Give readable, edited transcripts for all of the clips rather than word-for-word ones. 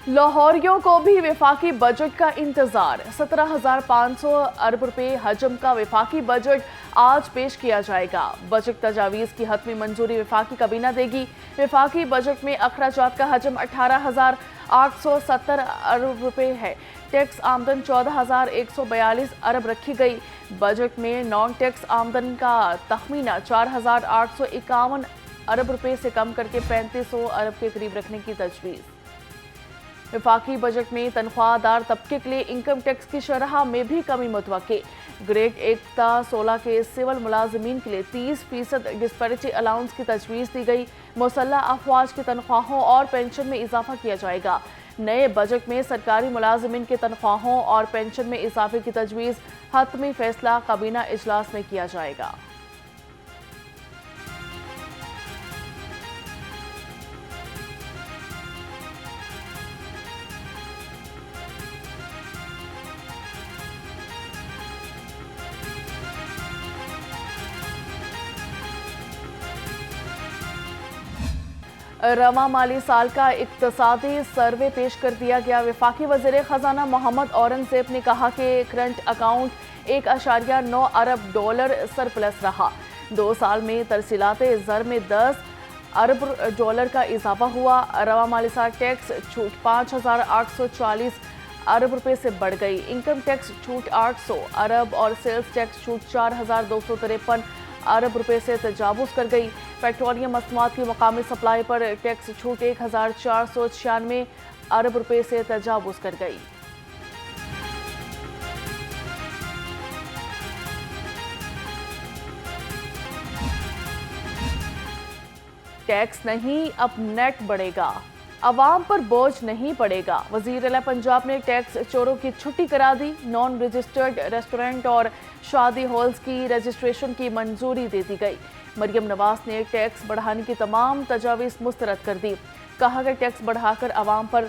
लाहौरियों को भी वफाकी बजट का इंतजार। 17,500 अरब रुपए हजम का वफाकी बजट आज पेश किया जाएगा। बजट तजावीज़ की हतमी मंजूरी वफाकी काबीना देगी। वफाकी बजट में अखराजात का हजम 18,870 अरब रुपए है। टैक्स आमदन 14,142 अरब रखी गई। बजट में नॉन टैक्स आमदन का तखमीना 4,851 अरब रुपए से कम करके 3,500 अरब के करीब रखने की तजवीज़। वफाकी बजट में तनख्वाहदार तबके के लिए इनकम टैक्स की शरह में भी कमी मुतवक्के। ग्रेड 1 ता 16 के सिविल मुलाजमीन के लिए 30% डिस्पैरिटी अलाउंस की तजवीज़ दी गई। मुसल्लह अफवाज की तनख्वाहों और पेंशन में इजाफा किया जाएगा। नए बजट में सरकारी मुलाजमीन की तनख्वाहों और पेंशन में इजाफे की तजवीज़। हतमी फैसला काबीना इजलास में किया जाएगा। रवा माली साल का इक्तसादी सर्वे पेश कर दिया गया। वफाकी वज़ीर ख़जाना मोहम्मद औरंगज़ेब ने कहा कि करंट अकाउंट 1.9 अरब डॉलर सरप्लस रहा। 2 साल में तरसीलात ज़र में 10 अरब डॉलर का इजाफा हुआ। रवा माली साल टैक्स छूट 5,840 अरब रुपए से बढ़ गई। इनकम टैक्स छूट 800 अरब और सेल्स टैक्स छूट 4,253 अरब रुपए से तजावुज़ कर गई। पेट्रोलियम मसनूआत की मकामी सप्लाई पर टैक्स छूट 1,496 अरब रुपए से तजावुज़ कर गई। टैक्स नहीं, अब नेट बढ़ेगा, अवाम पर बोझ नहीं पड़ेगा। वज़ीर आला पंजाब ने टैक्स चोरों की छुट्टी करा दी। नॉन रजिस्टर्ड रेस्टोरेंट और शादी हॉल्स की रजिस्ट्रेशन की मंजूरी दे दी गई। मरियम नवाज ने टैक्स बढ़ाने की तमाम तजावीज़ मुस्तरद कर दी। कहा कि टैक्स बढ़ाकर अवाम पर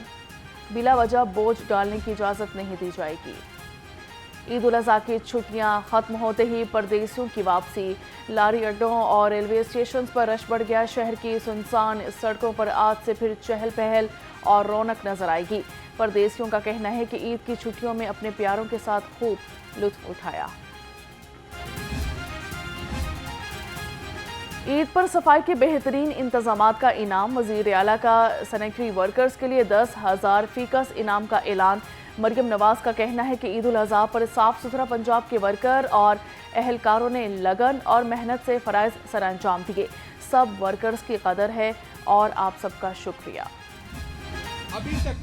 बिला वजह बोझ डालने की इजाज़त नहीं दी जाएगी। ईद उल अज़हा की छुट्टियां खत्म होते ही परदेसियों की वापसी। लारी अड्डों और रेलवे स्टेशन पर रश बढ़ गया। शहर की सुनसान सड़कों पर आज से फिर चहल पहल और रौनक नजर आएगी। परदेसियों का कहना है कि ईद की छुट्टियों में अपने प्यारों के साथ खूब लुत्फ उठाया। ईद पर सफाई के बेहतरीन इंतजामात का इनाम। वज़ीर आला का सैनिटरी वर्कर्स के लिए 10,000 फीकस इनाम का ऐलान। मरियम नवाज का कहना है कि ईद उल अज़हा पर साफ सुथरा पंजाब के वर्कर और अहलकारों ने लगन और मेहनत से फ़राइज़ सर अंजाम दिए। सब वर्कर्स की कदर है और आप सबका शुक्रिया। अभी तक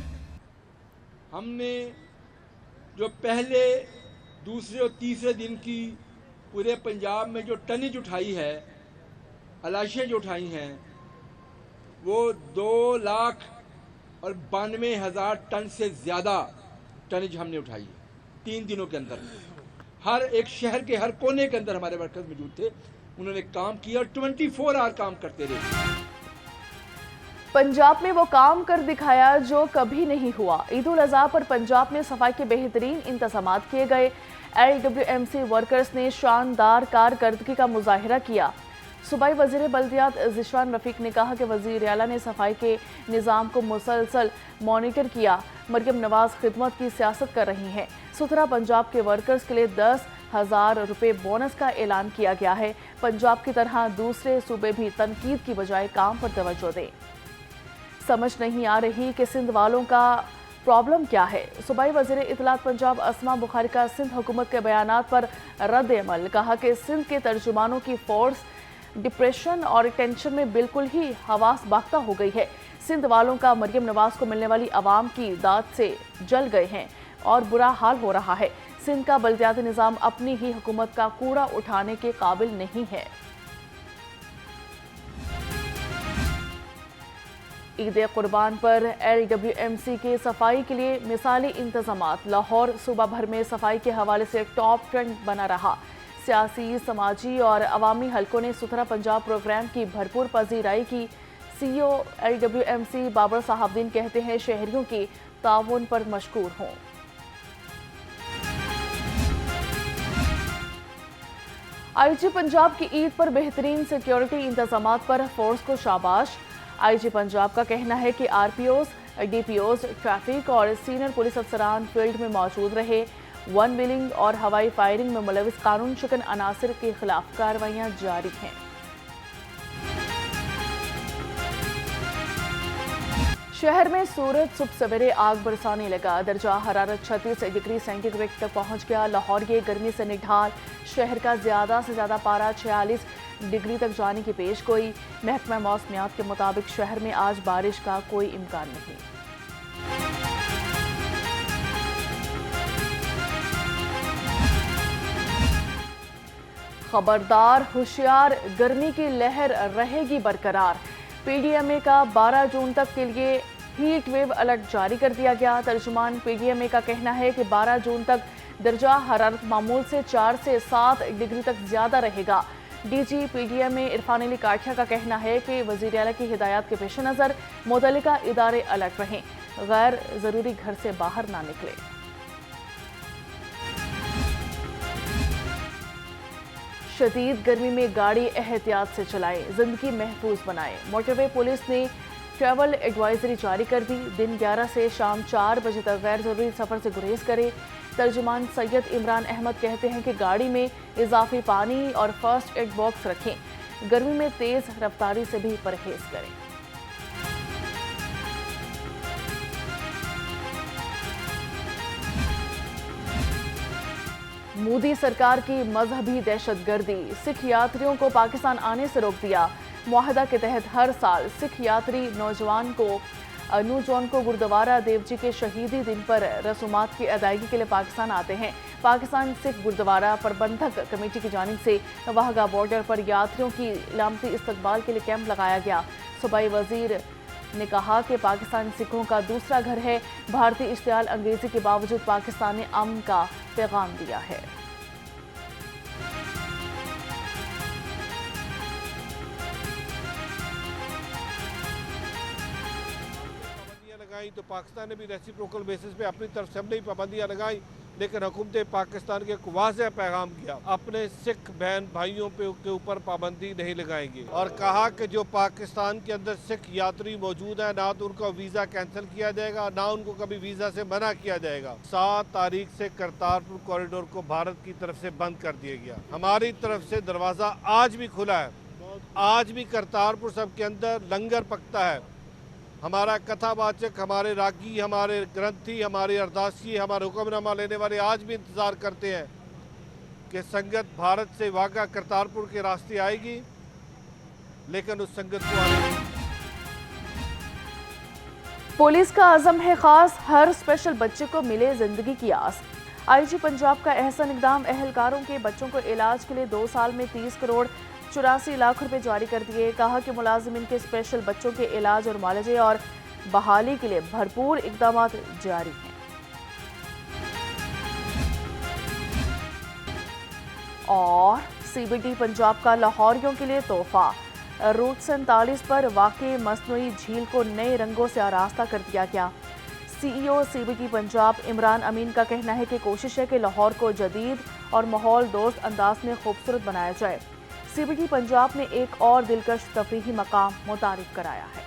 हमने जो पहले, दूसरे और तीसरे दिन की पूरे पंजाब में जो टनेज उठाई है, अलाशियाँ जो उठाई हैं, वो 2,92,000 टन से ज़्यादा टनेज हमने उठाई है 3 दिनों के अंदर। हर एक शहर के हर कोने के अंदर हमारे वर्कर्स मौजूद थे। उन्होंने काम किया और 24 आवर काम करते रहे। पंजाब में वो काम कर दिखाया जो कभी नहीं हुआ। ईद उल अज़हा पर पंजाब में सफाई के बेहतरीन इंतजामात किए गए। LWMC वर्कर्स ने शानदार कारकर्दगी का मुजाहिरा किया। सूबाई वज़ीर बल्दियात ज़िशान रफ़ीक ने कहा कि वज़ीर आला ने सफाई के निज़ाम को मुसलसल मॉनिटर किया। मरियम नवाज खिदमत की सियासत कर रही हैं। सुथरा पंजाब के वर्कर्स के लिए 10,000 रुपये बोनस का ऐलान किया गया है। पंजाब की तरह दूसरे सूबे भी तनकीद की बजाय काम पर तवज्जो दें। समझ नहीं आ रही कि सिंध वालों का प्रॉब्लम क्या है। सूबाई वज़ीर इत्तलात पंजाब अस्मा बुखारी का सिंध हुकूमत के बयानात पर रद्द अमल। कहा कि सिंध के तर्जुमानों की फोर्स डिप्रेशन और टेंशन में बिल्कुल ही हवास बाख्ता हो गई है। सिंध वालों का मरियम नवाज को मिलने वाली आवाम की दाद से जल गए हैं और बुरा हाल हो रहा है। सिंध का बल्दियाती निज़ाम अपनी ही हुकूमत का कूड़ा उठाने के काबिल नहीं है। ईद कुर्बान पर LWMC के सफाई के लिए मिसाली इंतजामात। लाहौर सूबा भर में सफाई के हवाले से टॉप ट्रेंड बना रहा। सियासी, समाजी और अवामी हलकों ने सुथरा पंजाब प्रोग्राम की भरपूर पजीराई की। CEO LWMC बाबर साहबदीन कहते हैं शहरियों की ताउन पर मशकूर हों। IG पंजाब की ईद पर बेहतरीन सिक्योरिटी इंतजामात पर फोर्स को शाबाश। IG पंजाब का कहना है कि RPOs डीपीओज, ट्रैफिक और सीनियर पुलिस अफसरान फील्ड में मौजूद रहे। वन व्हीलिंग और हवाई फायरिंग में मुलविस कानून शिकन अनासिर के खिलाफ कार्रवाइयां जारी हैं। शहर में सूरज सुबह सवेरे आग बरसाने लगा। दर्जा हरारत 36 डिग्री सेंटीग्रेड तक पहुंच गया। लाहौर के गर्मी से निढाल, शहर का ज्यादा से ज्यादा पारा 46 डिग्री तक जाने की पेशगोई। महकमा मौसमियात के मुताबिक शहर में आज बारिश का कोई इम्कान नहीं। खबरदार, होशियार, गर्मी की लहर रहेगी बरकरार। पीडीएमए का 12 जून तक के लिए हीट वेव अलर्ट जारी कर दिया गया। तर्जुमान पीडीएमए का कहना है कि 12 जून तक दर्जा हरारत मामूल से 4 से 7 डिग्री तक ज्यादा रहेगा। डीजी पीडीएमए इरफान अली काठिया का कहना है कि वज़ीर आला की हिदायत के पेश नज़र मुतल्लिका इदारे अलर्ट रहें, गैर जरूरी घर से बाहर ना निकले। शदीद गर्मी में गाड़ी एहतियात से चलाएं, जिंदगी महफूज बनाएं। मोटरवे पुलिस ने ट्रैवल एडवाइजरी जारी कर दी। दिन 11 से शाम 4 बजे तक गैर जरूरी सफर से गुरेज करें। तर्जुमान सैयद इमरान अहमद कहते हैं कि गाड़ी में इजाफी पानी और फर्स्ट एड बॉक्स रखें। गर्मी में तेज रफ्तारी से भी परहेज करें। मोदी सरकार की मजहबी दहशतगर्दी, सिख यात्रियों को पाकिस्तान आने से रोक दिया। मुआहदा के तहत हर साल सिख यात्री नौजवान को गुरुद्वारा देवजी के शहीदी दिन पर रसूमात की अदायगी के लिए पाकिस्तान आते हैं। पाकिस्तान सिख गुरुद्वारा प्रबंधक कमेटी की जानिब से वाहगा बॉर्डर पर यात्रियों की इलामती इस्तकबाल के लिए कैंप लगाया गया। सूबाई वजीर ने कहा कि पाकिस्तान सिखों का दूसरा घर है। भारतीय इश्तियाल अंग्रेजी के बावजूद पाकिस्तान ने अमन का पैगाम दिया है। तो पाकिस्तान ने भी रेसिप्रोकल बेसिस पे अपनी तरफ से हमने पाबंदियां लगाई, लेकिन हुकूमत पाकिस्तान के एक वाज़ेह पैगाम किया, अपने सिख बहन भाइयों के ऊपर पाबंदी नहीं लगाएंगे। और कहा कि जो पाकिस्तान के अंदर सिख यात्री मौजूद है, ना तो उनका वीज़ा कैंसिल किया जाएगा, ना उनको कभी वीज़ा से मना किया जाएगा। 7 तारीख से करतारपुर कॉरिडोर को भारत की तरफ से बंद कर दिया गया। हमारी तरफ से दरवाज़ा आज भी खुला है। आज भी करतारपुर सब के अंदर लंगर पकता है। हमारा कथावाचक, हमारे रागी, हमारे ग्रंथी, हमारे अरदासी, हमारे हुक्मनामा लेने वाले आज भी इंतज़ार करते हैं कि संगत भारत से वाघा करतारपुर के रास्ते आएगी, लेकिन उस संगत को आने पुलिस का आज़म है खास, हर स्पेशल बच्चे को मिले जिंदगी की आस। आईजी पंजाब का अहसन इक़दाम, अहलकारों के बच्चों को इलाज के लिए 2 साल में 30 करोड़ 84 लाख रुपए जारी कर दिए। कहा कि मुलाजिमिन के स्पेशल बच्चों के इलाज और मुआलजे और बहाली के लिए भरपूर इकदाम जारी हैं। और सीबीडी पंजाब का लाहौरियों के लिए तोहफा, रूट 47 पर वाक़ई मसनूई झील को नए रंगों से आरास्ता कर दिया गया। सीईओ सीबीडी पंजाब इमरान अमीन का कहना है कि कोशिश है कि लाहौर को जदीद और माहौल दोस्त अंदाज में खूबसूरत बनाया जाए। सीबीडी पंजाब ने एक और दिलकश तफरीही मकाम मुतारिफ कराया है।